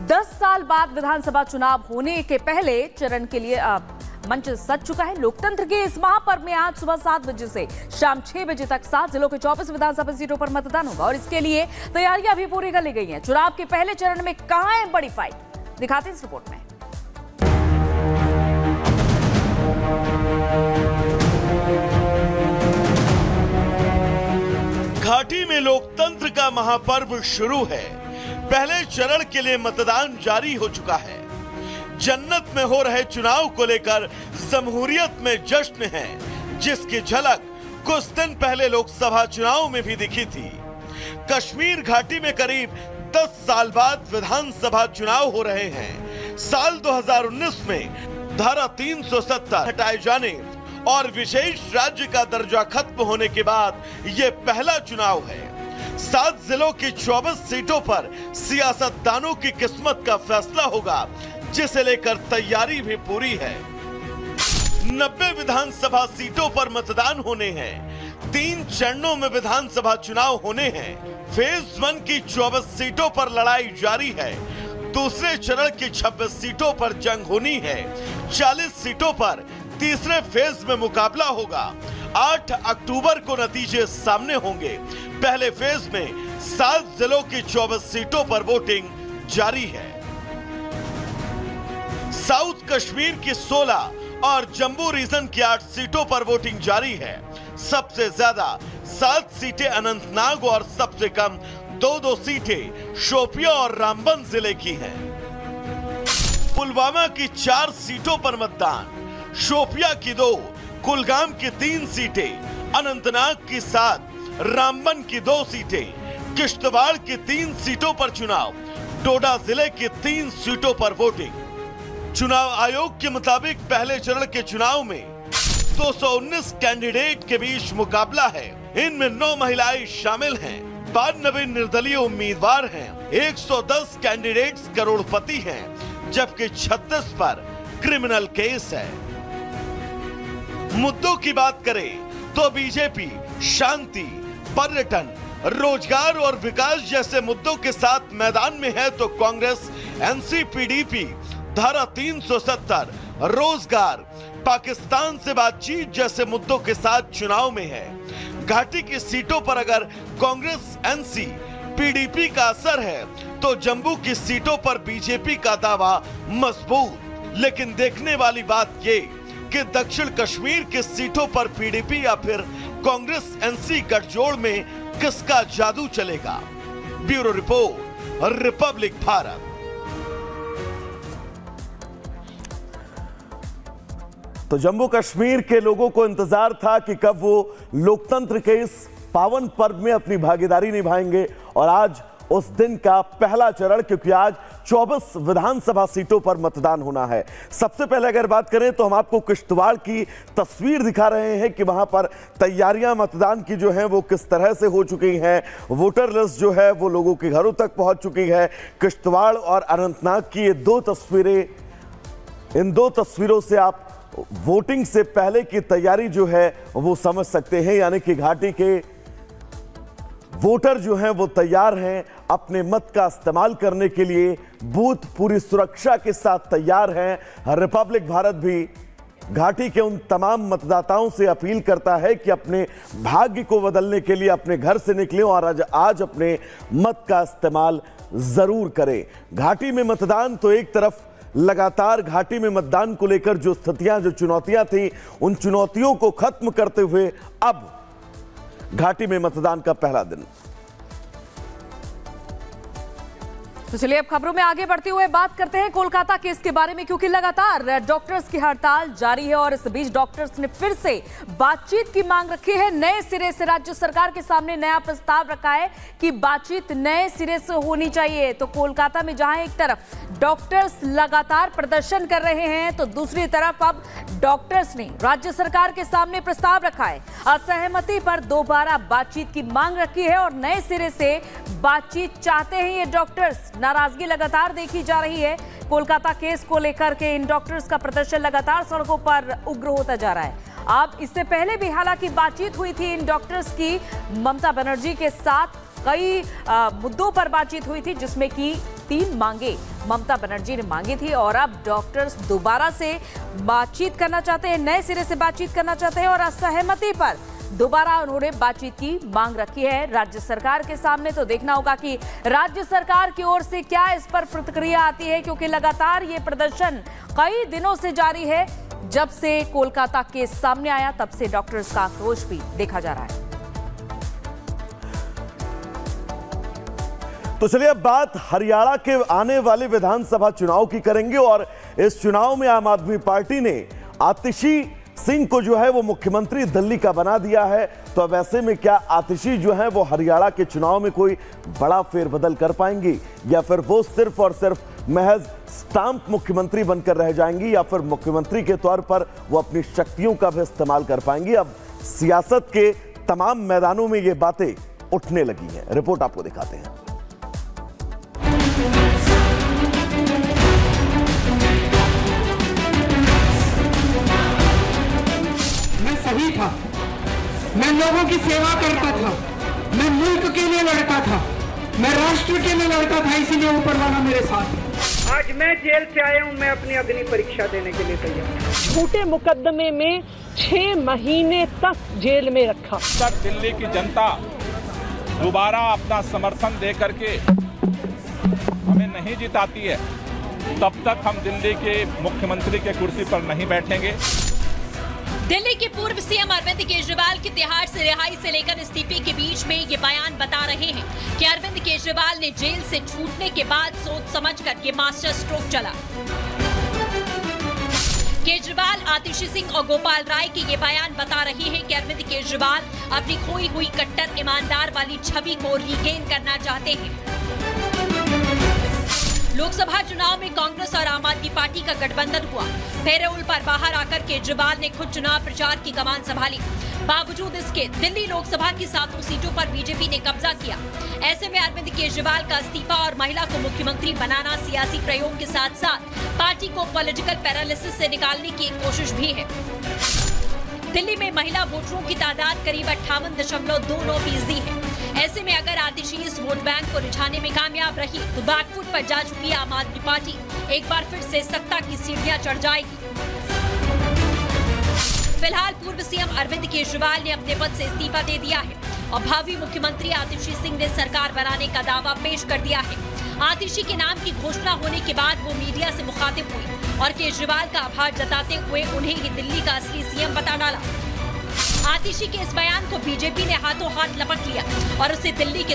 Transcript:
10 साल बाद विधानसभा चुनाव होने के पहले चरण के लिए मंच सज चुका है। लोकतंत्र के इस महापर्व में आज सुबह 7 बजे से शाम 6 बजे तक 7 जिलों के 24 विधानसभा सीटों पर मतदान होगा और इसके लिए तैयारियां भी पूरी कर ली गई हैं। चुनाव के पहले चरण में कहां है बड़ी फाइट, दिखाते हैं इस रिपोर्ट में। घाटी में लोकतंत्र का महापर्व शुरू है। पहले चरण के लिए मतदान जारी हो चुका है। जन्नत में हो रहे चुनाव को लेकर जमहूरियत में जश्न है, जिसकी झलक कुछ दिन पहले लोकसभा चुनाव में भी दिखी थी। कश्मीर घाटी में करीब 10 साल बाद विधानसभा चुनाव हो रहे हैं। साल 2019 में धारा 370 हटाए जाने और विशेष राज्य का दर्जा खत्म होने के बाद ये पहला चुनाव है। 7 जिलों की 24 सीटों पर सियासतदानों की किस्मत का फैसला होगा, जिसे लेकर तैयारी भी पूरी है। 90 विधानसभा सीटों पर मतदान होने हैं। 3 चरणों में विधानसभा चुनाव होने हैं। फेज 1 की 24 सीटों पर लड़ाई जारी है। दूसरे चरण की 26 सीटों पर जंग होनी है। 40 सीटों पर तीसरे फेज में मुकाबला होगा। 8 अक्टूबर को नतीजे सामने होंगे। पहले फेज में 7 जिलों की 24 सीटों पर वोटिंग जारी है। साउथ कश्मीर की 16 और जम्मू रीजन की 8 सीटों पर वोटिंग जारी है। सबसे ज्यादा 7 सीटें अनंतनाग और सबसे कम 2-2 सीटें शोपियां और रामबन जिले की हैं। पुलवामा की 4 सीटों पर मतदान, शोपियां की 2, कुलगाम की 3 सीटें, अनंतनाग की 7, रामबन की 2 सीटें, किश्तवाड़ की 3 सीटों पर चुनाव, डोडा जिले की 3 सीटों पर वोटिंग। चुनाव आयोग के मुताबिक पहले चरण के चुनाव में 219 कैंडिडेट के बीच मुकाबला है। इनमें 9 महिलाएं शामिल हैं। 92 निर्दलीय उम्मीदवार हैं। 110 कैंडिडेट्स करोड़पति हैं, जबकि 36 पर क्रिमिनल केस है। मुद्दों की बात करें तो बीजेपी शांति, पर्यटन, रोजगार और विकास जैसे मुद्दों के साथ मैदान में है, तो कांग्रेस, एनसीपीडीपी, धारा 370, रोजगार, पाकिस्तान से बातचीत जैसे मुद्दों के साथ चुनाव में है। घाटी की सीटों पर अगर कांग्रेस, एनसी, पीडीपी का असर है, तो जम्मू की सीटों पर बीजेपी का दावा मजबूत। लेकिन देखने वाली बात ये कि दक्षिण कश्मीर की सीटों पर पीडीपी या फिर कांग्रेस एनसी गठजोड़ में किसका जादू चलेगा। Bureau report, Republic Bharat. तो जम्मू कश्मीर के लोगों को इंतजार था कि कब वो लोकतंत्र के इस पावन पर्व में अपनी भागीदारी निभाएंगे, और आज उस दिन का पहला चरण, क्योंकि आज 24 विधानसभा सीटों पर मतदान होना है। सबसे पहले अगर बात करें तो हम आपको किश्तवाड़ की तस्वीर दिखा रहे हैं कि वहां पर तैयारियां मतदान की जो हैं वो किस तरह से हो चुकी हैं। वोटर लिस्ट जो है वो लोगों के घरों तक पहुंच चुकी है। किश्तवाड़ और अनंतनाग की ये 2 तस्वीरें, इन 2 तस्वीरों से आप वोटिंग से पहले की तैयारी जो है वो समझ सकते हैं। यानी कि घाटी के वोटर जो हैं वो तैयार हैं अपने मत का इस्तेमाल करने के लिए। बूथ पूरी सुरक्षा के साथ तैयार हैं। रिपब्लिक भारत भी घाटी के उन तमाम मतदाताओं से अपील करता है कि अपने भाग्य को बदलने के लिए अपने घर से निकलें और आज अपने मत का इस्तेमाल जरूर करें। घाटी में मतदान तो एक तरफ, लगातार घाटी में मतदान को लेकर जो स्थितियां, जो चुनौतियां थी, उन चुनौतियों को खत्म करते हुए अब घाटी में मतदान का पहला दिन। तो चलिए अब खबरों में आगे बढ़ते हुए बात करते हैं कोलकाता केस के बारे में, क्योंकि लगातार डॉक्टर्स की हड़ताल जारी है और इस बीच डॉक्टर्स ने फिर से बातचीत की मांग रखी है। नए सिरे से राज्य सरकार के सामने नया प्रस्ताव रखा है कि बातचीत नए सिरे से होनी चाहिए। तो कोलकाता में जहां एक तरफ डॉक्टर्स लगातार प्रदर्शन कर रहे हैं, तो दूसरी तरफ अब डॉक्टर्स ने राज्य सरकार के सामने प्रस्ताव रखा है। असहमति पर दोबारा बातचीत की मांग रखी है और नए सिरे से बातचीत चाहते हैं ये डॉक्टर्स। नाराजगी लगातार देखी जा रही है। कोलकाता केस को लेकर के इन डॉक्टर्स का प्रदर्शन लगातार सड़कों पर उग्र होता जा रहा है। अब इससे पहले भी हालांकि बातचीत हुई थी इन डॉक्टर्स की ममता बनर्जी के साथ, कई मुद्दों पर बातचीत हुई थी, जिसमें कि 3 मांगे ममता बनर्जी ने मांगी थी और अब डॉक्टर्स दोबारा से बातचीत करना चाहते हैं, नए सिरे से बातचीत करना चाहते हैं और असहमति पर दोबारा उन्होंने बातचीत की मांग रखी है राज्य सरकार के सामने। तो देखना होगा कि राज्य सरकार की ओर से क्या इस पर प्रतिक्रिया आती है, क्योंकि लगातार ये प्रदर्शन कई दिनों से जारी है। जब से कोलकाता केस सामने आया तब से डॉक्टर्स का आक्रोश भी देखा जा रहा है। तो चलिए अब बात हरियाणा के आने वाले विधानसभा चुनाव की करेंगे और इस चुनाव में आम आदमी पार्टी ने आतिशी सिंह को जो है वो मुख्यमंत्री दिल्ली का बना दिया है। तो अब ऐसे में क्या आतिशी जो है वो हरियाणा के चुनाव में कोई बड़ा फेरबदल कर पाएंगी या फिर वो सिर्फ और सिर्फ महज स्टाम्प मुख्यमंत्री बनकर रह जाएंगी या फिर मुख्यमंत्री के तौर पर वो अपनी शक्तियों का भी इस्तेमाल कर पाएंगी। अब सियासत के तमाम मैदानों में ये बातें उठने लगी हैं। रिपोर्ट आपको दिखाते हैं। सही था, मैं लोगों की सेवा करता था, मैं मुल्क के लिए लड़ता था, मैं राष्ट्र के लिए लड़ता था, इसीलिए ऊपर वाला मेरे साथ। आज मैं जेल से आया हूं, मैं अपनी अग्नि परीक्षा देने के लिए तैयार। झूठे मुकदमे में 6 महीने तक जेल में रखा। तब दिल्ली की जनता दोबारा अपना समर्थन दे करके हमें नहीं जिताती है, तब तक हम दिल्ली के मुख्यमंत्री के कुर्सी पर नहीं बैठेंगे। दिल्ली के पूर्व सीएम अरविंद केजरीवाल की तिहाड़ से रिहाई से लेकर इस्तीफे के बीच में ये बयान बता रहे हैं कि अरविंद केजरीवाल ने जेल से छूटने के बाद सोच समझकर ये मास्टर स्ट्रोक चला। केजरीवाल, आतिशी सिंह और गोपाल राय के ये बयान बता रहे हैं कि अरविंद केजरीवाल अपनी खोई हुई कट्टर ईमानदार वाली छवि को रीगेन करना चाहते हैं। लोकसभा चुनाव में कांग्रेस और आम आदमी पार्टी का गठबंधन हुआ। पैरोल पर बाहर आकर केजरीवाल ने खुद चुनाव प्रचार की कमान संभाली। बावजूद इसके दिल्ली लोकसभा की 7 सीटों पर बीजेपी ने कब्जा किया। ऐसे में अरविंद केजरीवाल का इस्तीफा और महिला को मुख्यमंत्री बनाना सियासी प्रयोग के साथ साथ पार्टी को पॉलिटिकल पैरालिसिस से निकालने की एक कोशिश भी है। दिल्ली में महिला वोटरों की तादाद करीब 58.29% है। ऐसे में अगर आतिशी इस वोट बैंक को रिझाने में कामयाब रही तो बैकफुट पर जा चुकी आम आदमी पार्टी एक बार फिर से सत्ता की सीढ़ियां चढ़ जाएगी। फिलहाल पूर्व सीएम अरविंद केजरीवाल ने अपने पद से इस्तीफा दे दिया है और भावी मुख्यमंत्री आतिशी सिंह ने सरकार बनाने का दावा पेश कर दिया है। आतिशी के नाम की घोषणा होने के बाद वो मीडिया से मुखातिब हुई और केजरीवाल का आभार जताते हुए उन्हें ही दिल्ली का असली सीएम बता डाला। आतिशी के इस बयान को बीजेपी ने हाथों हाथ लपक लिया और उसे दिल्ली के